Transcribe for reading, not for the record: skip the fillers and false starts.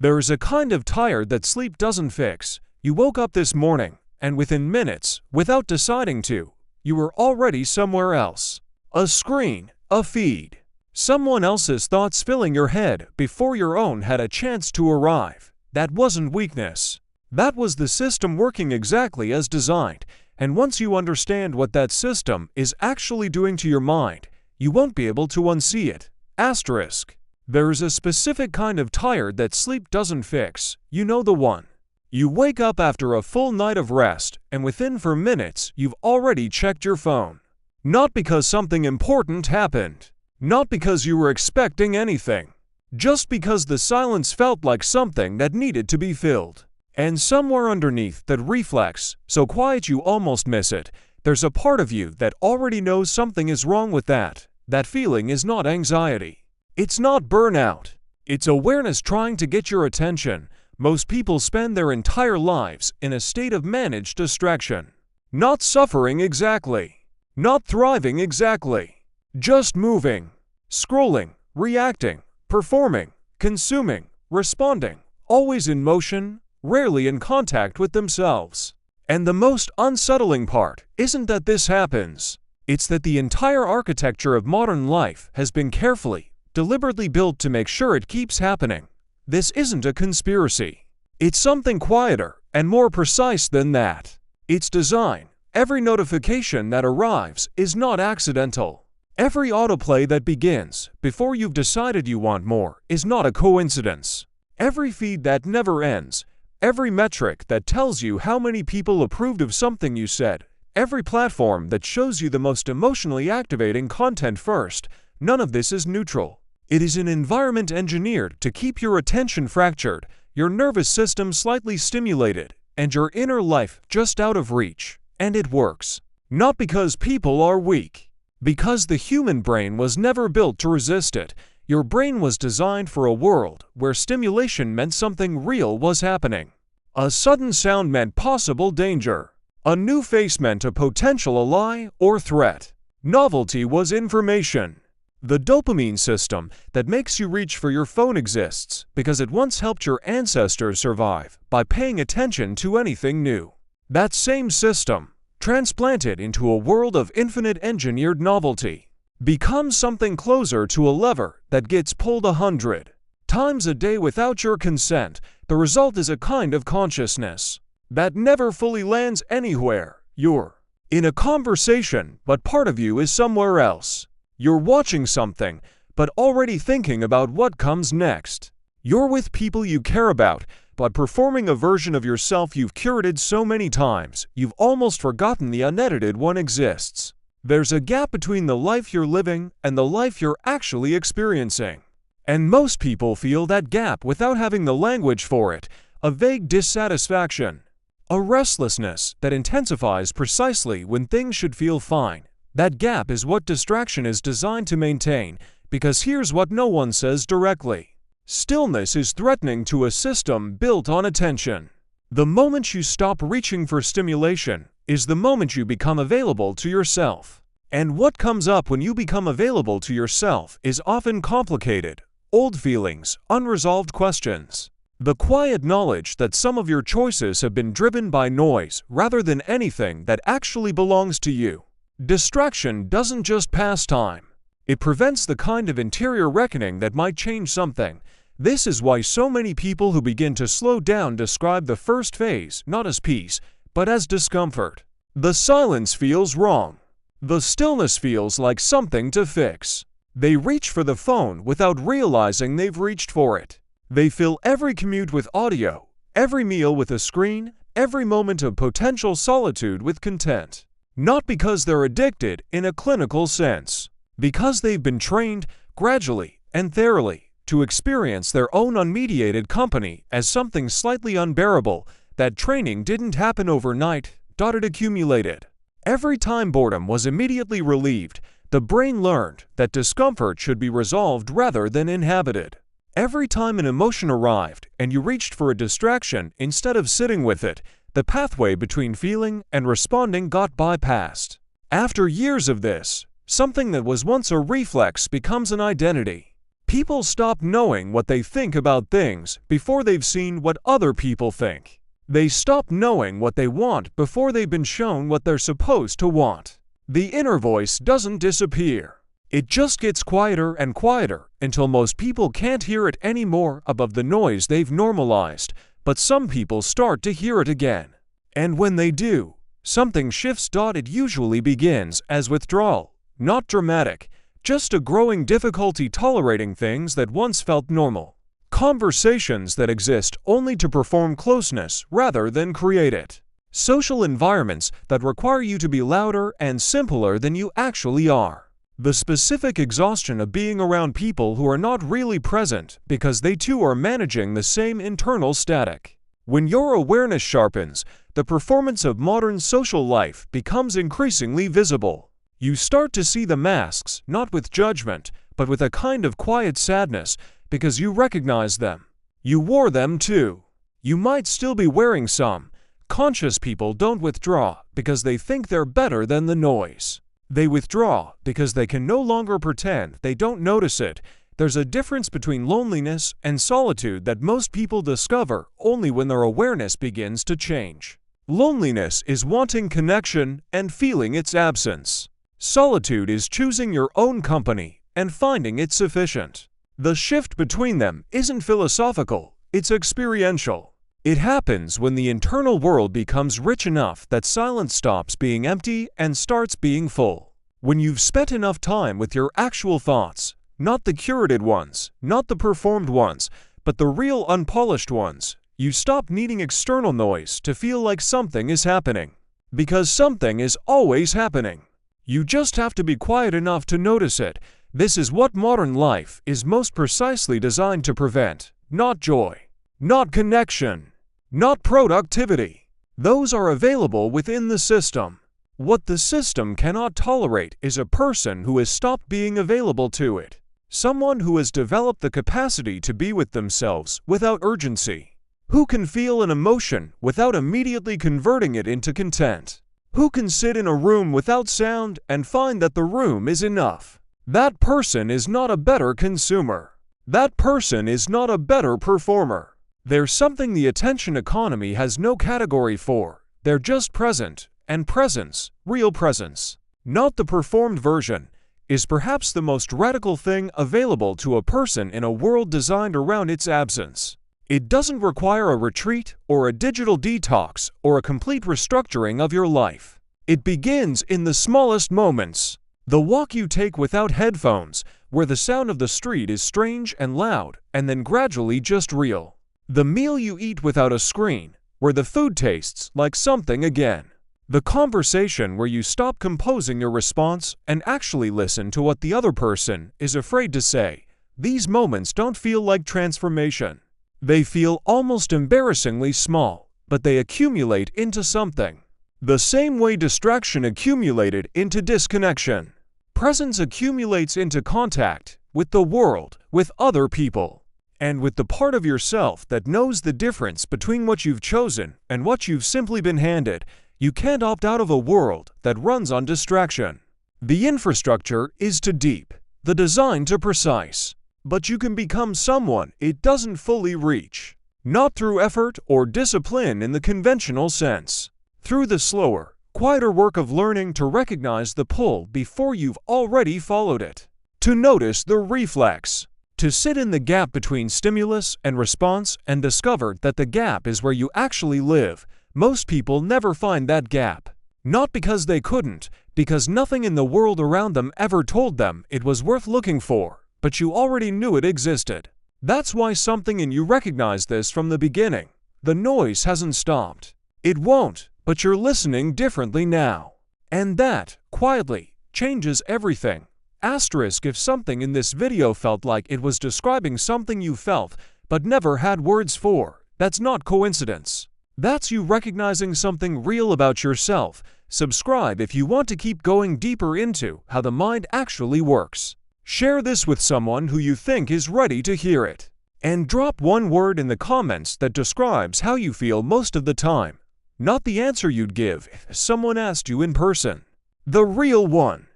There is a kind of tired that sleep doesn't fix. You woke up this morning, and within minutes, without deciding to, you were already somewhere else. A screen, a feed, someone else's thoughts filling your head before your own had a chance to arrive. That wasn't weakness. That was the system working exactly as designed, and once you understand what that system is actually doing to your mind, you won't be able to unsee it. Asterisk. There is a specific kind of tired that sleep doesn't fix. You know the one. You wake up after a full night of rest, and within minutes, you've already checked your phone. Not because something important happened. Not because you were expecting anything. Just because the silence felt like something that needed to be filled. And somewhere underneath that reflex, so quiet you almost miss it, there's a part of you that already knows something is wrong with that. That feeling is not anxiety. It's not burnout. It's awareness trying to get your attention. Most people spend their entire lives in a state of managed distraction. Not suffering exactly. Not thriving exactly. Just moving. Scrolling, reacting, performing, consuming, responding. Always in motion, rarely in contact with themselves. And the most unsettling part isn't that this happens. It's that the entire architecture of modern life has been carefully, deliberately built to make sure it keeps happening. This isn't a conspiracy. It's something quieter and more precise than that. It's design. Every notification that arrives is not accidental. Every autoplay that begins before you've decided you want more is not a coincidence. Every feed that never ends, every metric that tells you how many people approved of something you said, every platform that shows you the most emotionally activating content first, none of this is neutral. It is an environment engineered to keep your attention fractured, your nervous system slightly stimulated, and your inner life just out of reach. And it works. Not because people are weak. Because the human brain was never built to resist it. Your brain was designed for a world where stimulation meant something real was happening. A sudden sound meant possible danger. A new face meant a potential ally or threat. Novelty was information. The dopamine system that makes you reach for your phone exists because it once helped your ancestors survive by paying attention to anything new. That same system, transplanted into a world of infinite engineered novelty, becomes something closer to a lever that gets pulled 100 times a day without your consent. The result is a kind of consciousness that never fully lands anywhere. You're in a conversation, but part of you is somewhere else. You're watching something, but already thinking about what comes next. You're with people you care about, but performing a version of yourself you've curated so many times, you've almost forgotten the unedited one exists. There's a gap between the life you're living and the life you're actually experiencing. And most people feel that gap without having the language for it, a vague dissatisfaction, a restlessness that intensifies precisely when things should feel fine. That gap is what distraction is designed to maintain, because here's what no one says directly. Stillness is threatening to a system built on attention. The moment you stop reaching for stimulation is the moment you become available to yourself. And what comes up when you become available to yourself is often complicated, old feelings, unresolved questions. The quiet knowledge that some of your choices have been driven by noise rather than anything that actually belongs to you. Distraction doesn't just pass time. It prevents the kind of interior reckoning that might change something. This is why so many people who begin to slow down describe the first phase not as peace, but as discomfort. The silence feels wrong. The stillness feels like something to fix. They reach for the phone without realizing they've reached for it. They fill every commute with audio, every meal with a screen, every moment of potential solitude with content. Not because they're addicted in a clinical sense, because they've been trained, gradually and thoroughly, to experience their own unmediated company as something slightly unbearable. That training didn't happen overnight, it accumulated. Every time boredom was immediately relieved, the brain learned that discomfort should be resolved rather than inhabited. Every time an emotion arrived and you reached for a distraction instead of sitting with it, the pathway between feeling and responding got bypassed. After years of this, something that was once a reflex becomes an identity. People stop knowing what they think about things before they've seen what other people think. They stop knowing what they want before they've been shown what they're supposed to want. The inner voice doesn't disappear. It just gets quieter and quieter until most people can't hear it anymore above the noise they've normalized, but some people start to hear it again. And when they do, something shifts. It usually begins as withdrawal, not dramatic, just a growing difficulty tolerating things that once felt normal. Conversations that exist only to perform closeness rather than create it. Social environments that require you to be louder and simpler than you actually are. The specific exhaustion of being around people who are not really present because they too are managing the same internal static. When your awareness sharpens, the performance of modern social life becomes increasingly visible. You start to see the masks not with judgment, but with a kind of quiet sadness because you recognize them. You wore them too. You might still be wearing some. Conscious people don't withdraw because they think they're better than the noise. They withdraw because they can no longer pretend they don't notice it. There's a difference between loneliness and solitude that most people discover only when their awareness begins to change. Loneliness is wanting connection and feeling its absence. Solitude is choosing your own company and finding it sufficient. The shift between them isn't philosophical, it's experiential. It happens when the internal world becomes rich enough that silence stops being empty and starts being full. When you've spent enough time with your actual thoughts, not the curated ones, not the performed ones, but the real unpolished ones, you stop needing external noise to feel like something is happening. Because something is always happening. You just have to be quiet enough to notice it. This is what modern life is most precisely designed to prevent. Not joy, not connection, not productivity. Those are available within the system. What the system cannot tolerate is a person who has stopped being available to it. Someone who has developed the capacity to be with themselves without urgency. Who can feel an emotion without immediately converting it into content. Who can sit in a room without sound and find that the room is enough? That person is not a better consumer. That person is not a better performer. There's something the attention economy has no category for. They're just present, and presence, real presence, not the performed version, is perhaps the most radical thing available to a person in a world designed around its absence. It doesn't require a retreat or a digital detox or a complete restructuring of your life. It begins in the smallest moments. The walk you take without headphones, where the sound of the street is strange and loud, and then gradually just real. The meal you eat without a screen, where the food tastes like something again. The conversation where you stop composing your response and actually listen to what the other person is afraid to say. These moments don't feel like transformation. They feel almost embarrassingly small, but they accumulate into something. The same way distraction accumulated into disconnection. Presence accumulates into contact with the world, with other people, and with the part of yourself that knows the difference between what you've chosen and what you've simply been handed. You can't opt out of a world that runs on distraction. The infrastructure is too deep, the design too precise. But you can become someone it doesn't fully reach. Not through effort or discipline in the conventional sense. Through the slower, quieter work of learning to recognize the pull before you've already followed it. To notice the reflex. To sit in the gap between stimulus and response and discover that the gap is where you actually live. Most people never find that gap. Not because they couldn't, because nothing in the world around them ever told them it was worth looking for. But you already knew it existed. That's why something in you recognized this from the beginning. The noise hasn't stopped. It won't, but you're listening differently now. And that, quietly, changes everything. Asterisk if something in this video felt like it was describing something you felt but never had words for, that's not coincidence. That's you recognizing something real about yourself. Subscribe if you want to keep going deeper into how the mind actually works. Share this with someone who you think is ready to hear it. And drop one word in the comments that describes how you feel most of the time. Not the answer you'd give if someone asked you in person. The real one.